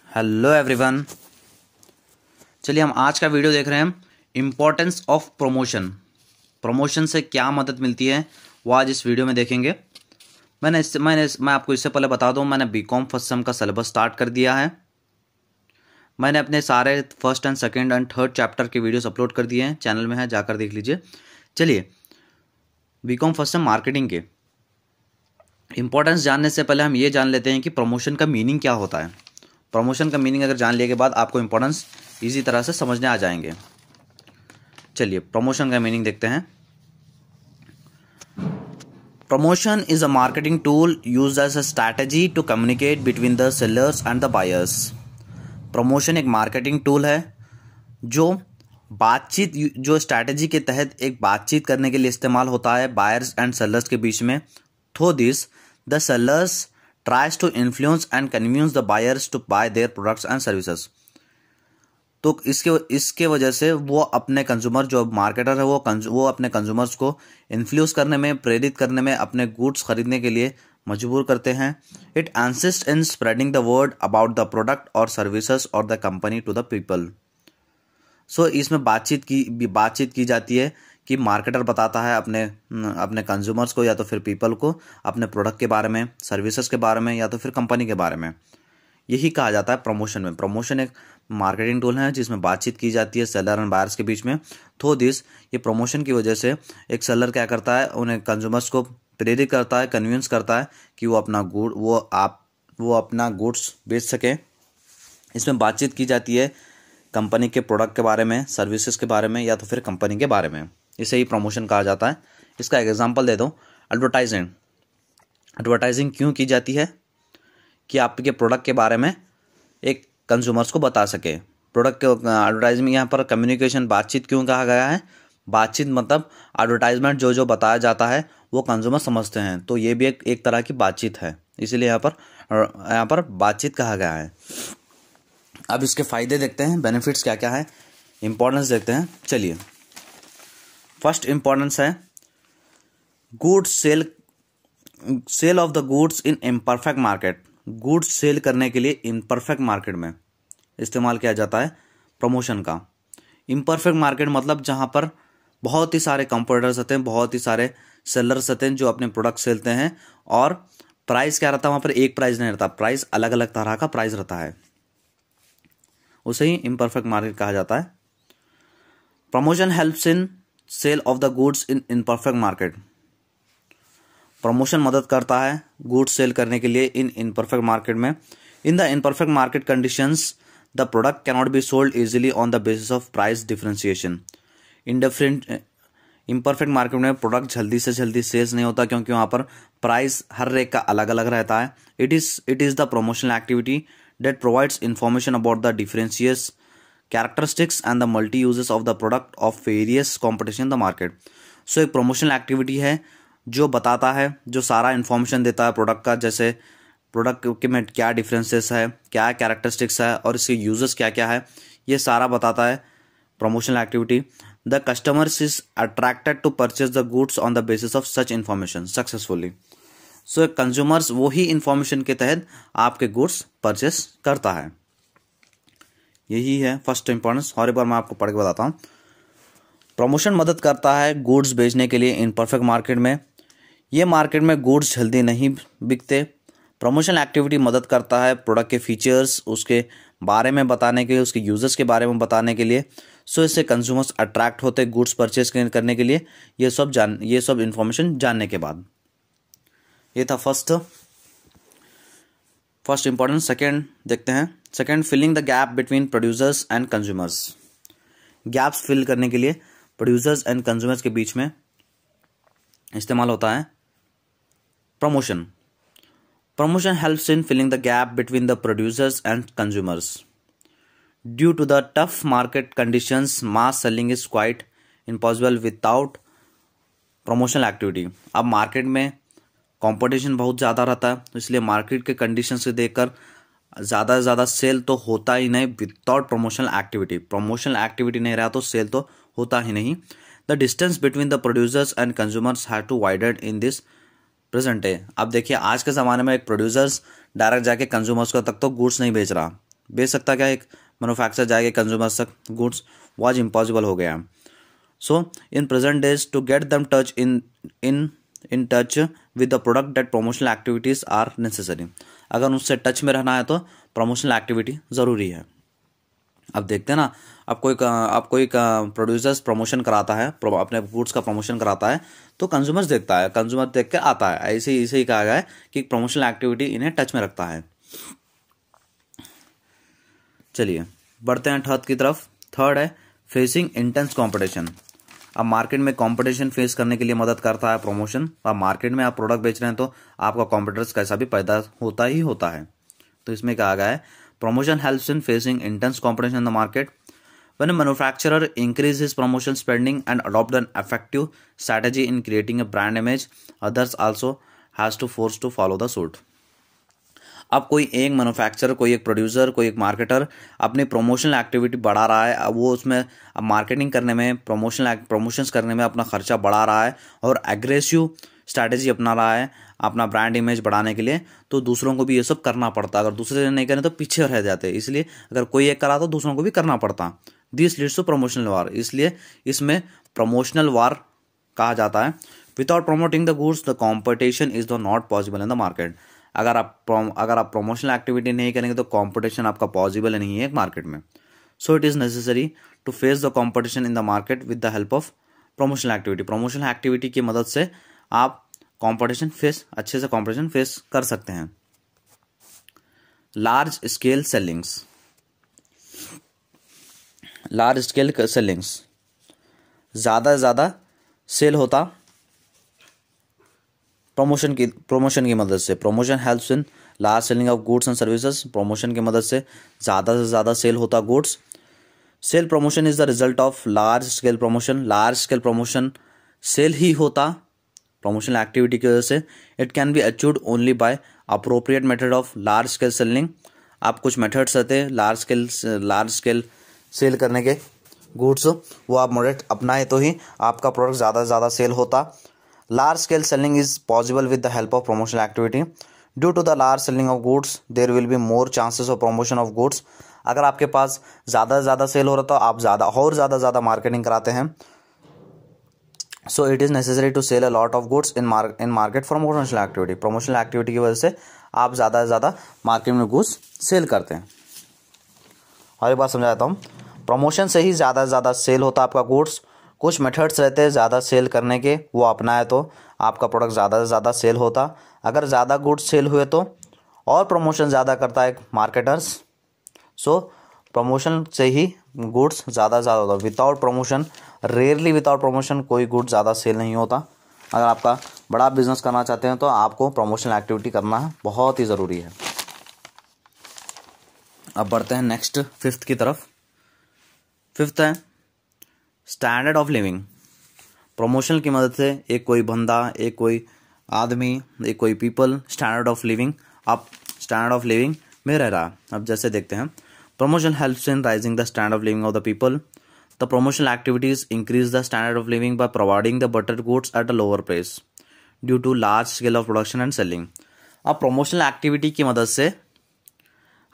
Hello everyone. चलिए हम आज का वीडियो देख रहे हैं इम्पोर्टेंस ऑफ प्रमोशन। प्रमोशन से क्या मदद मिलती है वो आज इस वीडियो में देखेंगे। मैं आपको इससे पहले बता दूं, मैंने बीकॉम फर्स्ट सेम का सिलेबस स्टार्ट कर दिया है। मैंने अपने सारे first and second and third chapter के वीडियोस अपलोड कर दिए हैं, चैनल में है, जाकर देख लीजिए। चलिए बीकॉम फर्स्ट सेम मार्केटिंग के इंपॉर्टेंस जानने से पहले हम ये जान लेते हैं कि प्रमोशन का मीनिंग क्या होता है। प्रमोशन का मीनिंग अगर जान लिए के बाद आपको इंपॉर्टेंस इजी तरह से समझने आ जाएंगे। चलिए प्रमोशन का मीनिंग देखते हैं। Promotion is a marketing tool used as a strategy to communicate between the sellers and the buyers. Promotion एक मार्केटिंग टूल है जो स्ट्रैटेजी के तहत एक बातचीत करने के लिए इस्तेमाल होता है बायर्स एंड सेलर्स के बीच में। Through this the sellers tries to influence and convince the buyers to buy their products and services। तो इसके वजह से वो अपने कंज्यूमर, जो मार्केटर है, वो अपने कंज्यूमर्स को इन्फ्लुएंस करने में, प्रेरित करने में, अपने गुड्स खरीदने के लिए मजबूर करते हैं। It insist in spreading the word about the product और सर्विसेज और the company to the people. So इसमें बातचीत की जाती है कि मार्केटर बताता है अपने कंज्यूमर्स को या तो फिर पीपल को अपने प्रोडक्ट के बारे में, सर्विसेज के बारे में या तो फिर कंपनी के बारे में। यही कहा जाता है प्रमोशन में। प्रमोशन एक मार्केटिंग टूल है जिसमें बातचीत की जाती है सेलर एंड बायर्स के बीच में। थ्रू दिस ये प्रमोशन की वजह से एक सेलर क्या करता है, उन्हें कंज्यूमर्स को प्रेरित करता है, कन्विंस करता है कि वो अपना गुड्स बेच सकें। इसमें बातचीत की जाती है कंपनी के प्रोडक्ट के बारे में, सर्विसेज के बारे में या तो फिर कंपनी के बारे में। इसे ही प्रमोशन कहा जाता है। इसका एग्जांपल दे दो, एडवर्टाइजिंग क्यों की जाती है कि आपके प्रोडक्ट के बारे में एक कंज्यूमर्स को बता सके। प्रोडक्ट के एडवर्टाइजमेंट, यहाँ पर कम्युनिकेशन, बातचीत क्यों कहा गया है। बातचीत मतलब एडवर्टाइजमेंट जो बताया जाता है वो कंज्यूमर समझते हैं, तो ये भी एक तरह की बातचीत है, इसीलिए यहाँ पर बातचीत कहा गया है। अब इसके फायदे देखते हैं, बेनिफिट्स क्या क्या है, इंपॉर्टेंस देखते हैं। चलिए फर्स्ट इंपॉर्टेंस है goods sale of the goods in imperfect market. Goods sale करने के लिए इम्परफेक्ट मार्केट में इस्तेमाल किया जाता है प्रमोशन का। इम्परफेक्ट मार्केट मतलब जहां पर बहुत ही सारे कंपटीटर्स होते हैं, बहुत ही सारे सेलर्स होते हैं जो अपने प्रोडक्ट सेलते हैं, और प्राइस क्या रहता है, वहां पर एक प्राइस नहीं रहता, प्राइस अलग अलग तरह का प्राइस रहता है, उसे ही इम्परफेक्ट मार्केट कहा जाता है। Promotion helps in sale of the goods in imperfect market. Promotion मदद करता है गुड्स सेल करने के लिए इन इम्परफेक्ट मार्केट में। In the imperfect market conditions the product can not be sold easily on the basis of price differentiation. Imperfect market में product जल्दी से जल्दी सेल्स नहीं होता क्योंकि वहां पर प्राइस हर एक का अलग अलग रहता है। It is the promotional activity that provides information about the differentiates characteristics and the multi uses of the product of various competition in the market। So एक promotional activity है जो बताता है, जो सारा information देता है प्रोडक्ट का, जैसे प्रोडक्ट के में क्या डिफरेंसेस है, क्या कैरेक्टरिस्टिक्स है और इसके यूजेस क्या क्या है, ये सारा बताता है promotional activity. The customers is attracted to purchase the goods on the basis of such information successfully. So consumers वही इंफॉर्मेशन के तहत आपके गुड्स परचेस करता है। यही है फर्स्ट इंपॉर्टेंस। और एक बार मैं आपको पढ़ के बताता हूँ। प्रमोशन मदद करता है गुड्स बेचने के लिए इनपरफेक्ट मार्केट में। ये मार्केट में गुड्स जल्दी नहीं बिकते। प्रमोशनल एक्टिविटी मदद करता है प्रोडक्ट के फीचर्स, उसके बारे में बताने के लिए, उसके यूजर्स के बारे में बताने के लिए। सो इससे कंज्यूमर्स अट्रैक्ट होते गुड्स परचेज करने के लिए, ये सब इंफॉर्मेशन जानने के बाद। ये था फर्स्ट इंपॉर्टेंस। सेकेंड देखते हैं। Second, filling the gap between producers and consumers. Gaps fill करने के लिए प्रोड्यूसर्स एंड कंज्यूमर्स के बीच में इस्तेमाल होता है promotion. Promotion helps in filling the gap between the producers and consumers. Due to the tough market conditions, mass selling is quite impossible without promotional activity. अब market में कंपटीशन बहुत ज़्यादा रहता है, इसलिए मार्केट के कंडीशंस से देखकर ज़्यादा से ज़्यादा सेल तो होता ही नहीं without promotional activity. Promotional activity नहीं रहा तो सेल तो होता ही नहीं। The distance between the producers and consumers have to widen in this present day. अब देखिए आज के ज़माने में एक प्रोड्यूसर्स डायरेक्ट जाके कंज्यूमर्स को तक तो गुड्स नहीं बेच रहा, बेच सकता क्या एक मैन्युफैक्चर जाएगा कंज्यूमर तक गुड्स, वॉज इम्पॉसिबल हो गया। So in present days to get them touch in touch with the product that promotional activities are necessary. अगर उससे टच में रहना है तो प्रमोशनल एक्टिविटी ज़रूरी है। अब देखते हैं ना, अब कोई प्रोड्यूसर्स प्रमोशन कराता है, अपने गुड्स का प्रमोशन कराता है, तो कंज्यूमर्स देखता है, कंज्यूमर देख के आता है। ऐसे ही कहा गया है कि प्रमोशनल एक्टिविटी इन्हें टच में रखता है। चलिए बढ़ते हैं थर्ड की तरफ। थर्ड है फेसिंग इंटेंस कंपटीशन। अब मार्केट में कंपटीशन फेस करने के लिए मदद करता है प्रमोशन। अब मार्केट में आप प्रोडक्ट बेच रहे हैं तो आपका कॉम्पिटिटर्स कैसा भी पैदा होता ही होता है। तो इसमें कहा गया है promotion helps in facing intense competition in the market. When a manufacturer increases his promotion spending and adopt an effective strategy in creating a brand image, others also has to force to follow the suit. अब कोई एक manufacturer, कोई एक producer, कोई एक marketer अपनी promotional activity बढ़ा रहा है। अब वो उसमें अब मार्केटिंग करने में, प्रमोशंस करने में अपना खर्चा बढ़ा रहा है और एग्रेसिव स्ट्रैटेजी अपना रहा है अपना ब्रांड इमेज बढ़ाने के लिए, तो दूसरों को भी ये सब करना पड़ता। अगर दूसरे नहीं करें तो पीछे रह जाते, इसलिए अगर कोई एक करा तो दूसरों को भी करना पड़ता। दिस लीड्स टू प्रमोशनल वार, इसलिए इसमें प्रमोशनल वार कहा जाता है। Without promoting the goods the competition is the not possible in the market. अगर आप प्रमोशनल एक्टिविटी नहीं करेंगे तो कॉम्पिटिशन आपका पॉसिबल नहीं है मार्केट में। So it is necessary to face the competition in the market with the help of promotional activity. Promotional activity की मदद से आप अच्छे से कॉम्पिटिशन फेस कर सकते हैं। लार्ज स्केल सेलिंग्स ज़्यादा से ज़्यादा सेल होता प्रमोशन की मदद से। Promotion helps in large selling of goods and services. Promotion की मदद से ज़्यादा सेल होता goods. Sale promotion is the result of large scale promotion. Large scale promotion sale ही होता प्रमोशनल एक्टिविटी की वजह से। It can be achieved only by appropriate method of large scale selling. आप कुछ मेथड्स रहते हैं लार्ज स्केल सेल करने के गुड्स, वो आप मॉडल अपनाए तो ही आपका प्रोडक्ट ज़्यादा से ज़्यादा सेल होता। Large scale selling is possible with the help of promotional activity. Due to the large selling of goods there will be more chances of promotion of goods. अगर आपके पास ज़्यादा से ज़्यादा सेल हो रहा तो आप ज़्यादा मार्केटिंग कराते हैं। So it is necessary to sell a lot of goods in market for promotional activity. Promotional activity की वजह से आप ज़्यादा से ज़्यादा मार्केट में गुड्स सेल करते हैं। और एक बात समझाता हूँ, प्रमोशन से ही ज़्यादा से ज़्यादा सेल होता आपका गुड्स। कुछ मेथड्स रहते हैं ज़्यादा सेल करने के, वो अपनाए तो आपका प्रोडक्ट ज़्यादा से ज़्यादा सेल होता। अगर ज़्यादा गुड्स सेल हुए तो और प्रमोशन ज़्यादा करता है मार्केटर्स। सो प्रमोशन से ही गुड्स ज़्यादा से ज़्यादा होता। विदाउट प्रमोशन कोई गुड्स ज़्यादा सेल नहीं होता। अगर आपका बड़ा बिजनेस करना चाहते हैं तो आपको प्रमोशनल एक्टिविटी करना बहुत ही ज़रूरी है। अब बढ़ते हैं नेक्स्ट फिफ्थ की तरफ। फिफ्थ है स्टैंडर्ड ऑफ लिविंग। प्रमोशन की मदद से एक कोई बंदा, एक कोई आदमी, एक कोई पीपल स्टैंडर्ड ऑफ लिविंग में रह रहा। अब जैसे देखते हैं, promotion helps in raising the standard of living of the people. The promotional activities increase the standard of living by providing the better goods at a lower price due to large scale of production and selling. अब promotional activity की मदद से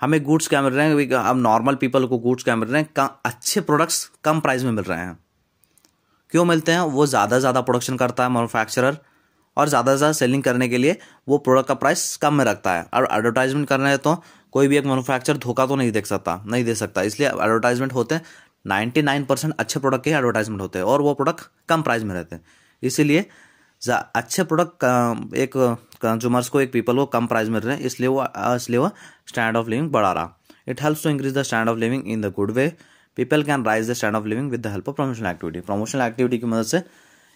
हमें goods क्या मिल रहे हैं, अब normal people को गुड्स क्या मिल रहे हैं, अच्छे प्रोडक्ट्स कम प्राइस में मिल रहे हैं। क्यों मिलते हैं? वो ज़्यादा प्रोडक्शन करता है मैन्युफैक्चरर और ज़्यादा सेलिंग करने के लिए वो प्रोडक्ट का प्राइस कम में रखता है। और एडवर्टाइजमेंट करना है तो कोई भी एक मैन्युफैक्चरर धोखा तो नहीं दे सकता, इसलिए एडवर्टाइजमेंट होते हैं। 99% अच्छे प्रोडक्ट के एडवर्टाइजमेंट होते हैं और वो प्रोडक्ट कम प्राइस में रहते हैं। इसीलिए अच्छे प्रोडक्ट एक कंज्यूमर्स को, एक पीपल को कम प्राइस मिल रहे हैं, इसलिए वो स्टैंडर्ड ऑफ लिविंग बढ़ा रहा। It helps to increase the standard of living in the good way. People can raise the standard of living with the help of promotional activity. Promotional activity की मदद से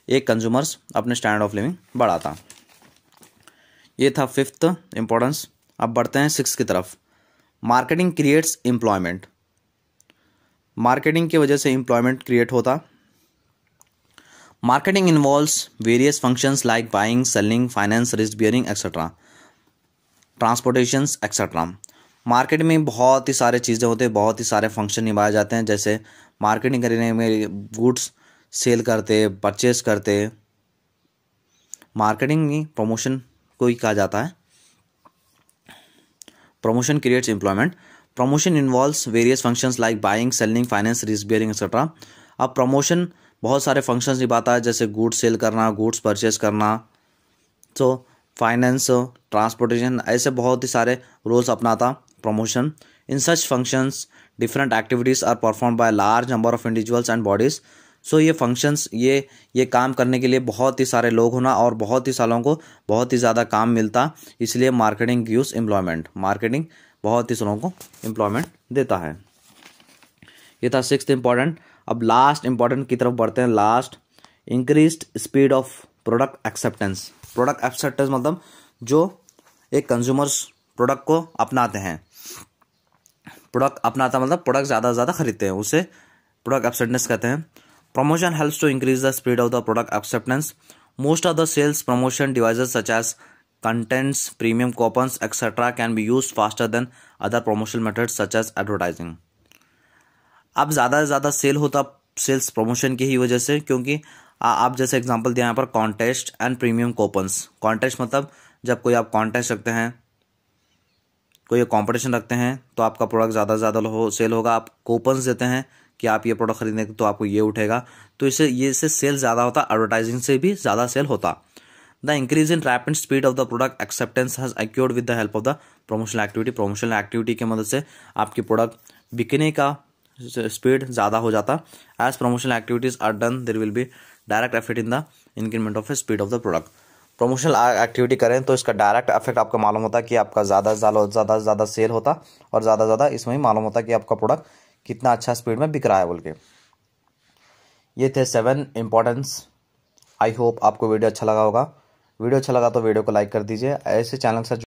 एक कंज्यूमर्स अपने standard of living बढ़ाता। ये था fifth importance. अब बढ़ते हैं सिक्स की तरफ। Marketing creates employment. मार्केटिंग की वजह से एम्प्लॉयमेंट क्रिएट होता। Marketing involves various functions like buying, selling, finance, risk bearing etcetera, transportations etcetera. Market में बहुत ही सारे चीज़ें होते हैं, बहुत ही सारे फंक्शन निभाए जाते हैं। जैसे मार्केटिंग करने में गुड्स सेल करते, परचेस करते। मार्केटिंग में प्रमोशन को ही कहा जाता है। Promotion creates employment. Promotion involves various functions like buying, selling, finance, risk bearing etcetera. अब प्रमोशन बहुत सारे फंक्शंस निभाता है, जैसे गुड्स सेल करना, गुड्स परचेज करना, तो फाइनेंस, ट्रांसपोर्टेशन, ऐसे बहुत ही सारे रोल्स अपनाता promotion. In such functions different activities are perform by large number of individuals and bodies. So ये फंक्शंस ये काम करने के लिए बहुत ही सारे लोग होना और बहुत ही सालों को बहुत ही ज़्यादा काम मिलता, इसलिए मार्केटिंग गिव्स एम्प्लॉयमेंट। मार्केटिंग बहुत ही सालों को एम्प्लॉयमेंट देता है। ये था 6th इंपॉर्टेंट। अब लास्ट इंपॉर्टेंट की तरफ बढ़ते हैं। Last, increased speed of product acceptance. Product acceptance मतलब जो एक कंज्यूमर्स प्रोडक्ट को अपनाते हैं, प्रोडक्ट अपनाता मतलब प्रोडक्ट ज़्यादा से ज़्यादा खरीदते हैं, उसे प्रोडक्ट एक्सेप्टेंस कहते हैं। Promotion helps to increase the speed of the product acceptance. Most of the sales promotion devices such as contents, premium coupons, etc. can be used faster than other promotional methods such as advertising. अब ज़्यादा से ज़्यादा sale होता sales promotion की ही वजह से, क्योंकि आप जैसे एग्जांपल दिया यहाँ पर contest and premium coupons. Contest मतलब जब कोई आप कॉन्टेस्ट रखते हैं, कोई कंपटीशन रखते हैं, तो आपका प्रोडक्ट ज़्यादा से ज़्यादा सेल होगा। आप कूपन्स देते हैं कि आप ये प्रोडक्ट खरीदने तो आपको ये उठेगा, तो इससे सेल ज़्यादा होता, एडवर्टाइजिंग से भी ज़्यादा सेल होता। The increase in rapid speed of the product acceptance has occurred with the help of the promotional activity. promotional activity की मदद से आपकी प्रोडक्ट बिकने का स्पीड ज़्यादा हो जाता। As promotional activities are done, there will be direct effect in the increment of the speed of the product. Promotional activity करें तो इसका डायरेक्ट इफेक्ट आपको मालूम होता है कि आपका ज़्यादा से ज़्यादा सेल होता, और ज़्यादा से ज़्यादा इसमें ही मालूम होता कि आपका प्रोडक्ट कितना अच्छा स्पीड में बिक रहा है बोल के। ये थे 7 इंपॉर्टेंस। आई होप आपको वीडियो अच्छा लगा होगा। वीडियो अच्छा लगा तो वीडियो को लाइक कर दीजिए। ऐसे चैनल से